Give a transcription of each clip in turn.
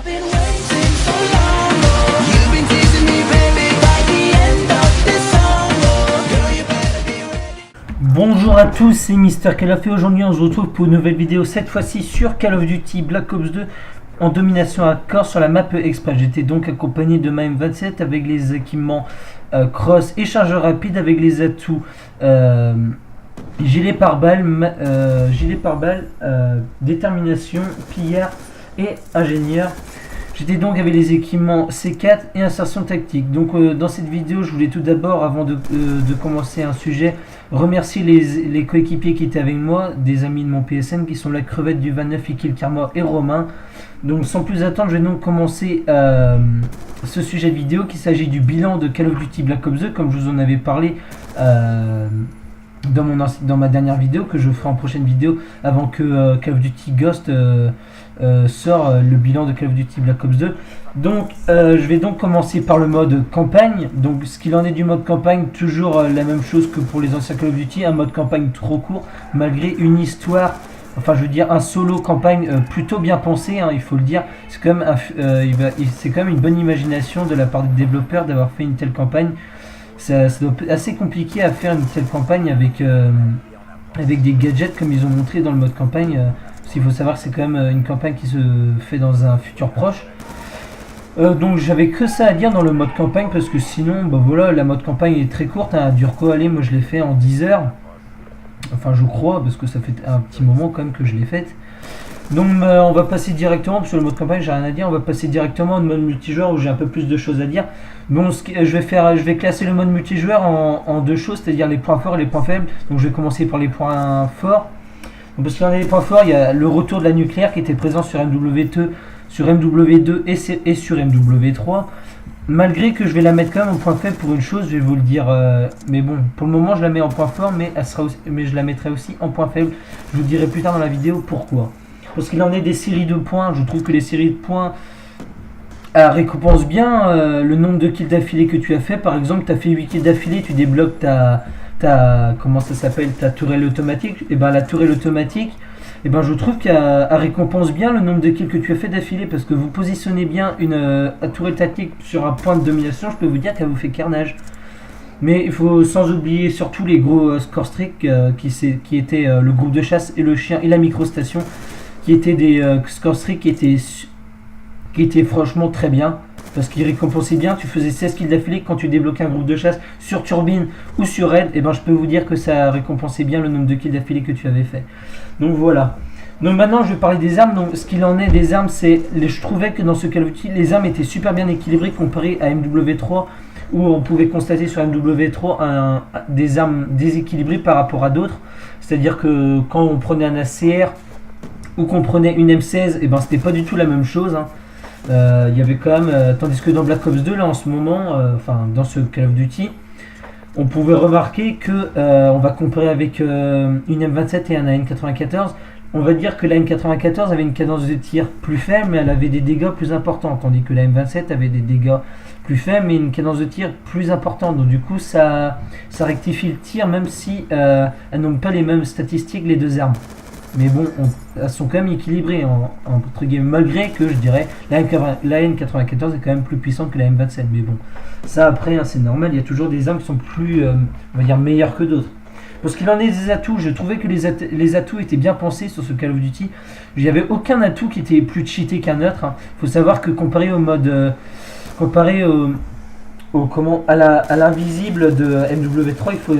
I've been waiting so long. Oh, you've been teasing me, baby, by the end of this song. Oh, girl, you better be ready. Bonjour à tous, c'est Mister Calaf et aujourd'hui on se retrouve pour une nouvelle vidéo, cette fois-ci sur Call of Duty Black Ops 2 en domination à corps sur la map Express. J'étais donc accompagné de ma M27 avec les équipements cross et chargeur rapide avec les atouts gilet pare-balles, détermination, pillard et ingénieur. J'étais donc avec les équipements C4 et insertion tactique. Donc dans cette vidéo, je voulais tout d'abord, avant de commencer un sujet, remercier les coéquipiers qui étaient avec moi, des amis de mon PSN qui sont la crevette du 29, Ikil Karma et Romain. Donc sans plus attendre, je vais donc commencer ce sujet de vidéo qui s'agit du bilan de Call of Duty Black Ops 2, comme je vous en avais parlé dans ma dernière vidéo, que je ferai en prochaine vidéo avant que Call of Duty Ghost sort le bilan de Call of Duty Black Ops 2. Donc je vais donc commencer par le mode campagne. Donc ce qu'il en est du mode campagne, toujours la même chose que pour les anciens Call of Duty, un mode campagne trop court malgré une histoire, enfin je veux dire un solo campagne plutôt bien pensé, hein, il faut le dire. C'est quand même une bonne imagination de la part des développeurs d'avoir fait une telle campagne. Ça doit être assez compliqué à faire une telle campagne avec des gadgets comme ils ont montré dans le mode campagne. Parce qu'il faut savoir que c'est quand même une campagne qui se fait dans un futur proche. Donc j'avais que ça à dire dans le mode campagne, parce que sinon bah voilà, la mode campagne est très courte, hein, dure quoi, allez, moi je l'ai fait en 10 heures. Enfin je crois, parce que ça fait un petit moment quand même que je l'ai faite. Donc on va passer directement, parce que le mode campagne j'ai rien à dire, on va passer directement au mode multijoueur où j'ai un peu plus de choses à dire. Bon, je vais classer le mode multijoueur en deux choses, c'est-à-dire les points forts et les points faibles. Donc je vais commencer par les points forts. Donc, parce qu'il y en a des points forts, il y a le retour de la nucléaire qui était présent sur MW2, et sur MW3. Malgré que je vais la mettre quand même en point faible pour une chose, je vais vous le dire, mais bon, pour le moment je la mets en point fort, mais je la mettrai aussi en point faible. Je vous dirai plus tard dans la vidéo pourquoi. Parce qu'il en est des séries de points, je trouve que les séries de points récompensent bien le nombre de kills d'affilée que tu as fait. Par exemple, tu as fait 8 kills d'affilée, tu débloques ta comment ça s'appelle, ta tourelle automatique. Et ben la tourelle automatique, et ben je trouve qu'elle récompense bien le nombre de kills que tu as fait d'affilée, parce que vous positionnez bien une tourelle tactique sur un point de domination, je peux vous dire qu'elle vous fait carnage. Mais il faut sans oublier surtout les gros score streak qui étaient le groupe de chasse et le chien et la microstation, qui étaient des score streak qui étaient franchement très bien, parce qu'ils récompensaient bien. Tu faisais 16 kills d'affilée quand tu débloquais un groupe de chasse sur Turbine ou sur Raid, et ben je peux vous dire que ça récompensait bien le nombre de kills d'affilée que tu avais fait. Donc voilà. Donc maintenant je vais parler des armes. Donc ce qu'il en est des armes, je trouvais que dans ce Call of Duty les armes étaient super bien équilibrées comparé à MW3, où on pouvait constater sur MW3 des armes déséquilibrées par rapport à d'autres. C'est-à-dire que quand on prenait un ACR ou qu'on prenait une M16, et ben c'était pas du tout la même chose, hein. Il y avait quand même, tandis que dans Black Ops 2 là en ce moment, enfin dans ce Call of Duty, on pouvait remarquer que on va comparer avec une M27 et un AN94. On va dire que la M94 avait une cadence de tir plus faible, mais elle avait des dégâts plus importants, tandis que la M27 avait des dégâts plus faibles mais une cadence de tir plus importante. Donc du coup ça rectifie le tir, même si elles n'ont pas les mêmes statistiques les deux armes. Mais bon, elles sont quand même équilibrées entre guillemets, malgré que je dirais la N94 est quand même plus puissante que la M27. Mais bon, ça après, hein, c'est normal, il y a toujours des armes qui sont plus, on va dire, meilleures que d'autres. Parce qu'il en est des atouts, je trouvais que les atouts étaient bien pensés sur ce Call of Duty. Il n'y avait aucun atout qui était plus cheaté qu'un autre, hein. Faut savoir que comparé au mode, à l'invisible de MW3, il faut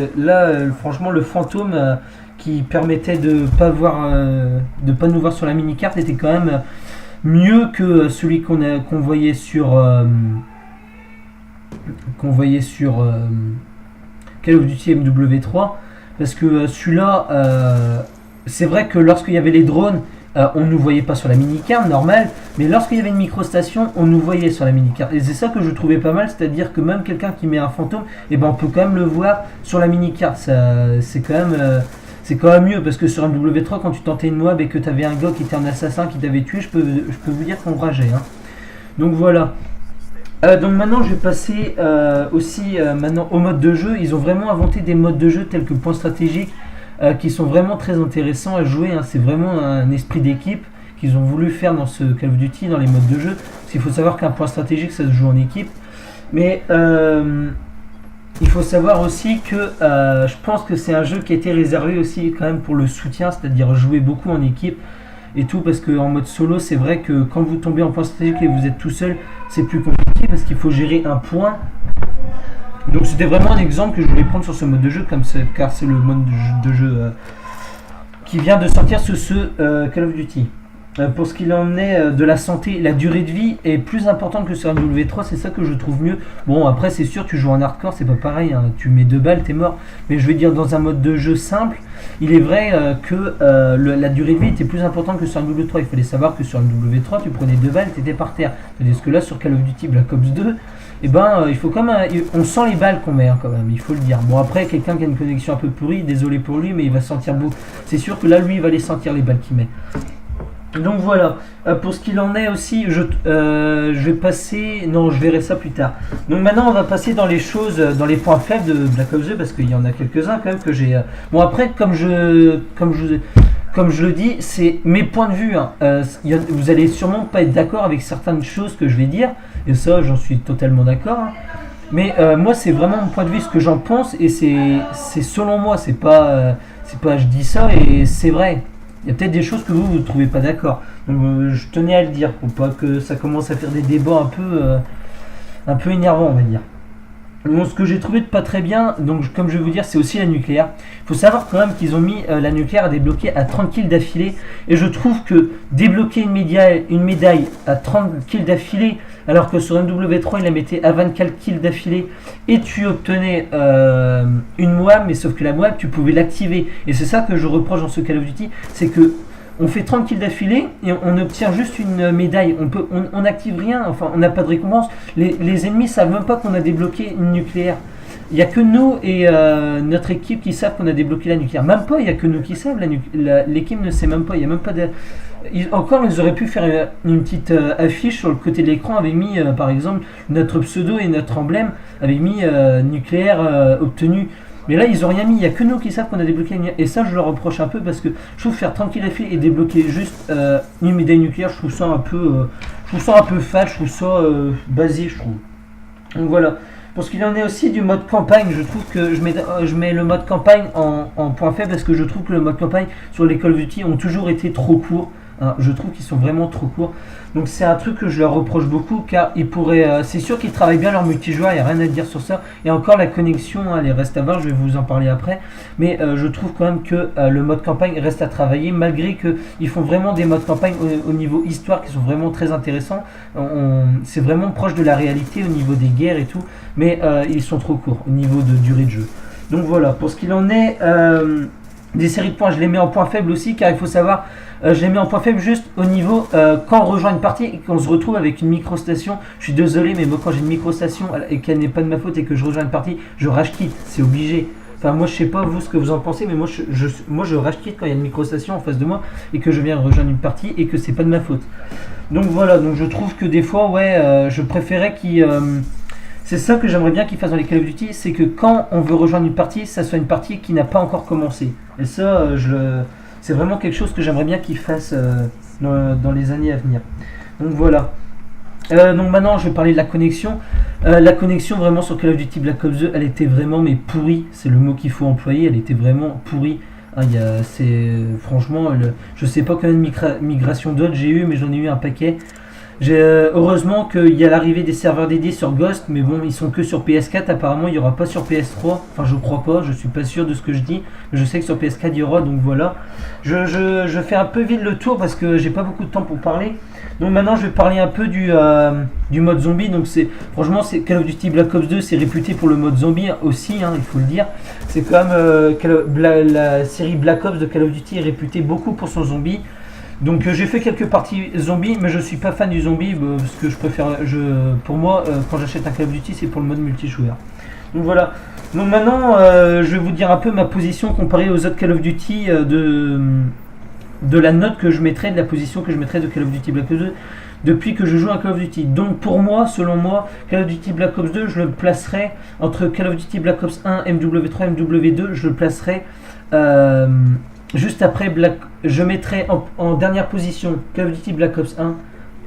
franchement le fantôme qui permettait de pas nous voir sur la mini carte était quand même mieux que celui qu'on voyait sur Call of Duty MW3, parce que celui-là, c'est vrai que lorsqu'il y avait les drones, on ne nous voyait pas sur la mini carte normal, mais lorsqu'il y avait une microstation, on nous voyait sur la mini carte, et c'est ça que je trouvais pas mal, c'est-à-dire que même quelqu'un qui met un fantôme, et ben on peut quand même le voir sur la mini carte. C'est quand même mieux, parce que sur MW3 quand tu tentais une mob et que tu avais un gars qui était un assassin qui t'avait tué, je peux vous dire qu'on rageait, hein. Donc voilà. Donc maintenant je vais passer aussi maintenant au mode de jeu. Ils ont vraiment inventé des modes de jeu tels que point stratégique qui sont vraiment très intéressants à jouer, hein. C'est vraiment un esprit d'équipe qu'ils ont voulu faire dans ce Call of Duty, dans les modes de jeu. Parce qu'il faut savoir qu'un point stratégique, ça se joue en équipe. Mais il faut savoir aussi que je pense que c'est un jeu qui a été réservé aussi quand même pour le soutien, c'est-à-dire jouer beaucoup en équipe et tout, parce qu'en mode solo, c'est vrai que quand vous tombez en point stratégique et vous êtes tout seul, c'est plus compliqué parce qu'il faut gérer un point. Donc c'était vraiment un exemple que je voulais prendre sur ce mode de jeu, car c'est le mode de jeu qui vient de sortir sur ce Call of Duty. Pour ce qu'il en est de la santé, la durée de vie est plus importante que sur un W3, c'est ça que je trouve mieux. Bon, après c'est sûr, tu joues en hardcore, c'est pas pareil, hein. Tu mets 2 balles, t'es mort. Mais je veux dire, dans un mode de jeu simple, il est vrai que la durée de vie était plus importante que sur un W3. Il fallait savoir que sur un W3, tu prenais 2 balles, t'étais par terre. Tandis que là, sur Call of Duty Black Ops 2, eh ben, il faut quand même, on sent les balles qu'on met quand même, il faut le dire. Bon, après, quelqu'un qui a une connexion un peu pourrie, désolé pour lui, mais il va sentir beau. C'est sûr que là, lui, il va les sentir les balles qu'il met. Donc voilà, pour ce qu'il en est aussi, je vais passer, non, je verrai ça plus tard. Donc maintenant on va passer dans les choses, dans les points faibles de Black Ops 2, parce qu'il y en a quelques-uns quand même que j'ai... Bon après, comme je le dis, c'est mes points de vue, hein. Vous allez sûrement pas être d'accord avec certaines choses que je vais dire, et ça j'en suis totalement d'accord, hein. Mais moi c'est vraiment mon point de vue, ce que j'en pense, et c'est selon moi, c'est pas je dis ça et c'est vrai. Il y a peut-être des choses que vous ne trouvez pas d'accord. Donc je tenais à le dire pour pas que ça commence à faire des débats un peu énervants, on va dire. Bon, ce que j'ai trouvé de pas très bien, donc comme je vais vous dire, c'est aussi la nucléaire. Il faut savoir quand même qu'ils ont mis la nucléaire à débloquer à 30 kills d'affilée. Et je trouve que débloquer une médaille à 30 kills d'affilée, alors que sur MW3 il la mettait à 24 kills d'affilée, et tu obtenais une Moab, mais sauf que la Moab tu pouvais l'activer. Et c'est ça que je reproche dans ce Call of Duty, c'est que on fait 30 kills d'affilée et on obtient juste une médaille. On n'active rien, enfin on n'a pas de récompense. Les ennemis savent même pas qu'on a débloqué une nucléaire. Il n'y a que nous et notre équipe qui savent qu'on a débloqué la nucléaire. Même pas, il n'y a que nous qui savent. L'équipe ne sait même pas. Il y a même pas de... Encore, ils auraient pu faire une petite affiche sur le côté de l'écran avec mis, par exemple, notre pseudo et notre emblème, avec mis nucléaire obtenu. Mais là, ils n'ont rien mis. Il n'y a que nous qui savent qu'on a débloqué la nucléaire. Et ça, je leur reproche un peu parce que je trouve faire 30 kills d'affilée et débloquer juste une médaille nucléaire, je trouve ça un peu fat, je trouve ça basique, je trouve. Donc voilà. Pour ce qu'il en est aussi du mode campagne, je trouve que je mets le mode campagne en point faible parce que je trouve que le mode campagne sur les Call of Duty ont toujours été trop courts. Hein, je trouve qu'ils sont vraiment trop courts. Donc c'est un truc que je leur reproche beaucoup car ils pourraient, c'est sûr qu'ils travaillent bien leur multijoueur, il n'y a rien à dire sur ça. Et encore la connexion, hein, elle reste à voir, je vais vous en parler après. Mais je trouve quand même que le mode campagne reste à travailler malgré qu'ils font vraiment des modes campagne au niveau histoire qui sont vraiment très intéressants. C'est vraiment proche de la réalité au niveau des guerres et tout. Mais ils sont trop courts au niveau de durée de jeu. Donc voilà, pour ce qu'il en est... des séries de points, je les mets en point faible aussi car il faut savoir, je les mets en point faible juste au niveau quand on rejoint une partie et qu'on se retrouve avec une microstation. Je suis désolé, mais moi quand j'ai une microstation et qu'elle n'est pas de ma faute et que je rejoins une partie, je rage quitte, c'est obligé. Enfin moi je sais pas vous ce que vous en pensez, mais moi je rage quitte quand il y a une microstation en face de moi et que je viens rejoindre une partie et que c'est pas de ma faute. Donc voilà, donc je trouve que des fois je préférais qu'ils c'est ça que j'aimerais bien qu'ils fassent dans les Call of Duty, c'est que quand on veut rejoindre une partie, ça soit une partie qui n'a pas encore commencé. Et ça, c'est vraiment quelque chose que j'aimerais bien qu'ils fassent dans les années à venir. Donc voilà. Donc maintenant, je vais parler de la connexion. La connexion vraiment sur Call of Duty Black Ops 2, elle était vraiment pourrie. C'est le mot qu'il faut employer. Elle était vraiment pourrie. Franchement, je sais pas combien de migrations d'autres j'ai eu, mais j'en ai eu un paquet. Heureusement qu'il y a l'arrivée des serveurs dédiés sur Ghost, mais bon, ils sont que sur PS4. Apparemment, il n'y aura pas sur PS3. Enfin, je crois pas, je suis pas sûr de ce que je dis. Mais je sais que sur PS4 il y aura, donc voilà. Je fais un peu vite le tour parce que j'ai pas beaucoup de temps pour parler. Donc maintenant, je vais parler un peu du mode zombie. Donc franchement, Call of Duty Black Ops 2, c'est réputé pour le mode zombie aussi, hein, il faut le dire. C'est quand même la série Black Ops de Call of Duty est réputée beaucoup pour son zombie. Donc j'ai fait quelques parties zombies, mais je suis pas fan du zombie parce que je préfère, pour moi, quand j'achète un Call of Duty, c'est pour le mode multijoueur. Donc voilà. Donc maintenant, je vais vous dire un peu ma position comparée aux autres Call of Duty de la note que je mettrais, de la position que je mettrais de Call of Duty Black Ops 2 depuis que je joue à Call of Duty. Donc pour moi, selon moi, Call of Duty Black Ops 2, je le placerai entre Call of Duty Black Ops 1, MW3, MW2, je le placerai juste après, je mettrai en dernière position Call of Duty Black Ops 1.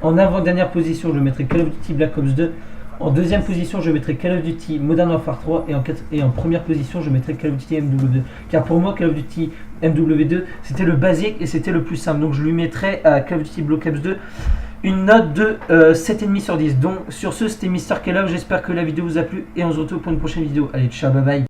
En avant-dernière position, je mettrai Call of Duty Black Ops 2. En deuxième position, je mettrai Call of Duty Modern Warfare 3. Et en première position, je mettrai Call of Duty MW2. Car pour moi, Call of Duty MW2, c'était le basique et c'était le plus simple. Donc je lui mettrai à Call of Duty Black Ops 2 une note de 7,5 sur 10. Donc sur ce, c'était Mister Kellogg. J'espère que la vidéo vous a plu et on se retrouve pour une prochaine vidéo. Allez, ciao, bye bye.